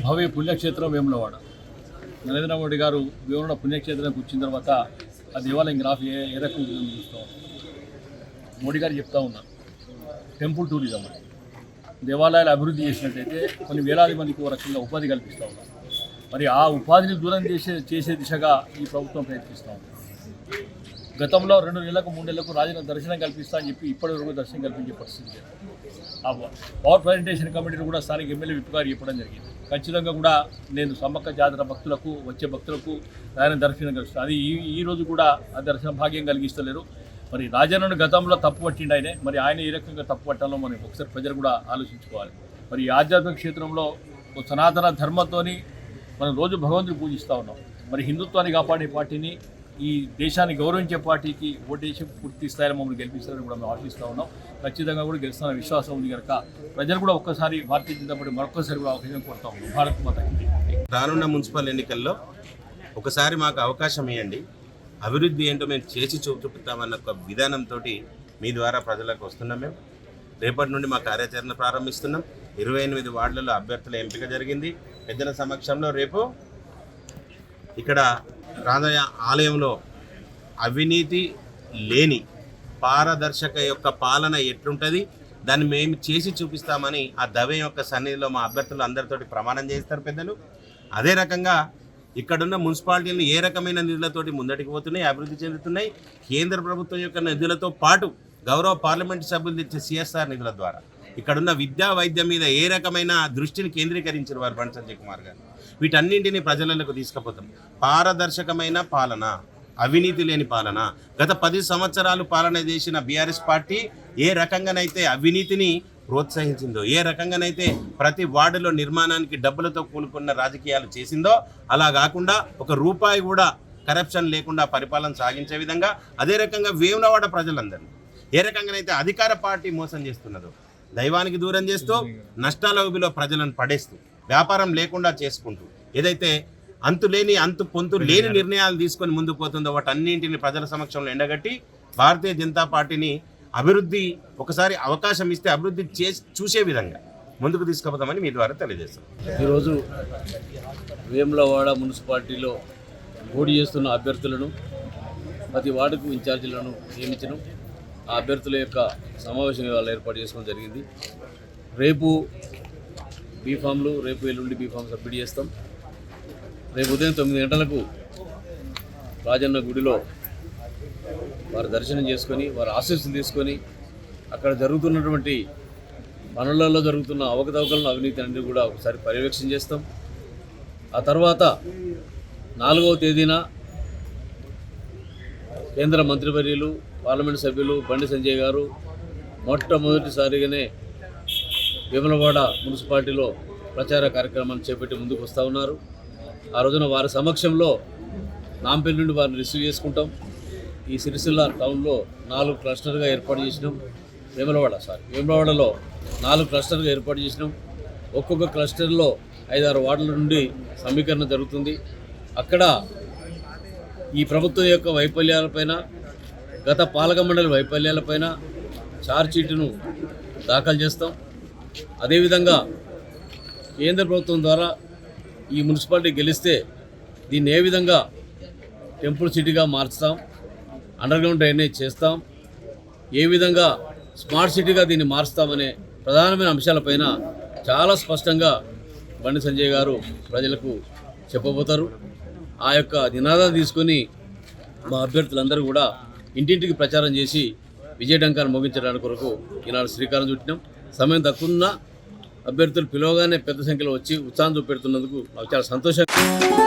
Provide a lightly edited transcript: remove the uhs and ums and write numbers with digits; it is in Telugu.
భవ్య పుణ్యక్షేత్రం వేములవాడ. నరేంద్ర మోడీ గారు వేములవాడ పుణ్యక్షేత్రానికి వచ్చిన తర్వాత ఆ దేవాలయం గ్రాఫ్ ఏ రకంగా చూస్తాం. మోడీ గారు చెప్తా ఉన్నారు టెంపుల్ టూరిజం అని. దేవాలయాలు అభివృద్ధి చేసినట్టయితే కొన్ని వేలాది మందికి ఓ రకంగా ఉపాధి కల్పిస్తూ ఉన్నారు. మరి ఆ ఉపాధిని దూరం చేసే దిశగా ఈ ప్రభుత్వం ప్రయత్నిస్తూ ఉంది. గతంలో 2 నెలలకు 3 నెలలకు రాజకీయ దర్శనం కల్పిస్తా అని చెప్పి ఇప్పటివరకు దర్శనం కల్పించే పరిస్థితి లేదు. ఆ పవర్ ప్రజెంటేషన్ కమిటీని కూడా స్థానిక ఎమ్మెల్యే విప్ గారు చెప్పడం జరిగింది. ఖచ్చితంగా కూడా నేను సమ్మక్క జాతర భక్తులకు వచ్చే భక్తులకు ఆయన దర్శనం కలుస్తాను. అది ఈ రోజు కూడా ఆ దర్శన భాగ్యం కలిగిస్తలేరు. మరి రాజన్నను గతంలో తప్పు పట్టిండు ఆయనే. మరి ఆయన ఏ రకంగా తప్పు పట్టాలో మనం ఒకసారి ప్రజలు కూడా ఆలోచించుకోవాలి. మరి ఈ ఆధ్యాత్మిక క్షేత్రంలో సనాతన ధర్మంతోని మనం రోజు భగవంతుని పూజిస్తూ ఉన్నాం. మరి హిందుత్వాన్ని కాపాడే పార్టీని, ఈ దేశాన్ని గౌరవించే పార్టీకి ఓటేసి పూర్తి స్థాయిలో మమ్మల్ని గెలిపిస్తారని కూడా మేము ఆశిస్తూ ఉన్నాం. ఖచ్చితంగా కూడా గెలుస్తున్న విశ్వాసం ఉంది కనుక ప్రజలు కూడా ఒక్కసారి భారతీయ జనతా పార్టీ మరొకసారి కూడా అవకాశం కోరుతా ఉన్నాం. భారత్ మాతకి. రానున్న మున్సిపల్ ఎన్నికల్లో ఒకసారి మాకు అవకాశం ఇవ్వండి, అభివృద్ధి ఏంటో మేము చేసి చూపుతామన్న ఒక విధానంతో మీ ద్వారా ప్రజలకు వస్తున్నాం. మేము రేపటి నుండి మా కార్యాచరణ ప్రారంభిస్తున్నాం. 28 వార్డులలో అభ్యర్థుల ఎంపిక జరిగింది పెద్దల సమక్షంలో. రేపు ఇక్కడ రాధయ్య ఆలయంలో అవినీతి లేని పారదర్శక యొక్క పాలన ఎట్లుంటుంది దాన్ని మేము చేసి చూపిస్తామని ఆ దవే యొక్క సన్నిధిలో మా అభ్యర్థులు అందరితోటి ప్రమాణం చేస్తారు పెద్దలు. అదే రకంగా ఇక్కడున్న మున్సిపాలిటీలు ఏ రకమైన నిధులతోటి ముందటికి పోతున్నాయి, అభివృద్ధి చెందుతున్నాయి. కేంద్ర ప్రభుత్వం యొక్క నిధులతో పాటు గౌరవ పార్లమెంటు సభ్యులు తెచ్చే CSR నిధుల ద్వారా ఇక్కడున్న విద్యా వైద్యం మీద ఏ రకమైన దృష్టిని కేంద్రీకరించారు వారు బండి సంజయ్ కుమార్ గారు. వీటన్నింటినీ ప్రజలకు తీసుకుపోతాం. పారదర్శకమైన పాలన, అవినీతి లేని పాలన. గత 10 సంవత్సరాలు పాలన చేసిన బీఆర్ఎస్ పార్టీ ఏ రకంగానైతే అవినీతిని ప్రోత్సహించిందో, ఏ రకంగానైతే ప్రతి వార్డులో నిర్మాణానికి డబ్బులతో కూలుకున్న రాజకీయాలు చేసిందో, అలా కాకుండా ఒక రూపాయి కూడా కరప్షన్ లేకుండా పరిపాలన సాగించే విధంగా, అదే రకంగా వేములవాడ ప్రజలందరినీ ఏ రకంగానైతే అధికార పార్టీ మోసం చేస్తున్నదో, దైవానికి దూరం చేస్తూ నష్టాల ఊబిలో ప్రజలను పడేస్తూ వ్యాపారం లేకుండా చేసుకుంటూ ఏదైతే అంతు పొంతు లేని నిర్ణయాలు తీసుకొని ముందుకు పోతుందో వాటన్నింటిని ప్రజల సమక్షంలో ఎండగట్టి భారతీయ జనతా పార్టీని అభివృద్ధి ఒకసారి అవకాశం ఇస్తే అభివృద్ధి చూసే విధంగా ముందుకు తీసుకుపోతామని మీ ద్వారా తెలియజేస్తాం. ఈరోజు వేములవాడ మున్సిపాలిటీలో పోటీ చేస్తున్న అభ్యర్థులను ప్రతి వార్డుకు ఇన్ఛార్జీలను నియమించడం, ఆ అభ్యర్థుల యొక్క సమావేశం ఇవాళ ఏర్పాటు చేసుకోవడం జరిగింది. రేపు బీఫామ్లు, రేపు ఎల్లుండి బీఫామ్ సబ్మిట్ చేస్తాం. రేపు ఉదయం 9 గంటలకు రాజన్న గుడిలో వారి దర్శనం చేసుకొని వారి ఆశీస్సులు తీసుకొని అక్కడ జరుగుతున్నటువంటి పనులలో జరుగుతున్న అవకతవకలను, అవినీతి అన్ని కూడా ఒకసారి పర్యవేక్షణ చేస్తాం. ఆ తర్వాత 4వ తేదీన కేంద్ర మంత్రివర్యులు, పార్లమెంటు సభ్యులు బండి సంజయ్ గారు మొట్టమొదటిసారిగానే వేములవాడ మున్సిపాలిటీలో ప్రచార కార్యక్రమాన్ని చేపట్టి ముందుకు వస్తూ ఉన్నారు. ఆ రోజున వారి సమక్షంలో నాంపల్లి నుండి వారిని రిసీవ్ చేసుకుంటాం. ఈ సిరిసిల్ల టౌన్లో 4 క్లస్టర్గా ఏర్పాటు చేసినాం. వేములవాడలో 4 క్లస్టర్గా ఏర్పాటు చేసినాం. ఒక్కొక్క క్లస్టర్లో 5-6 వార్డుల నుండి సమీకరణ జరుగుతుంది. అక్కడ ఈ ప్రభుత్వం యొక్క వైఫల్యాలపైన, గత పాలక మండలి వైఫల్యాలపైన ఛార్జ్షీట్ను దాఖలు చేస్తాం. అదేవిధంగా కేంద్ర ప్రభుత్వం ద్వారా ఈ మున్సిపాలిటీ గెలిస్తే దీన్ని ఏ విధంగా టెంపుల్ సిటీగా మార్చుతాం, అండర్గ్రౌండ్ డ్రైనేజ్ చేస్తాం, ఏ విధంగా స్మార్ట్ సిటీగా దీన్ని మారుస్తామనే ప్రధానమైన అంశాలపైన చాలా స్పష్టంగా బండి సంజయ్ గారు ప్రజలకు చెప్పబోతారు. ఆ యొక్క నినాదాలు తీసుకొని మా అభ్యర్థులందరూ కూడా ఇంటింటికి ప్రచారం చేసి విజయడంకాన్ని మోగించడానికి కొరకు ఈనాడు శ్రీకారం చుట్టినాం. సమయం తక్కువ అభ్యర్థులు పిలవగానే పెద్ద సంఖ్యలో వచ్చి ఉత్సాహం చూపెడుతున్నందుకు నాకు చాలా సంతోషంగా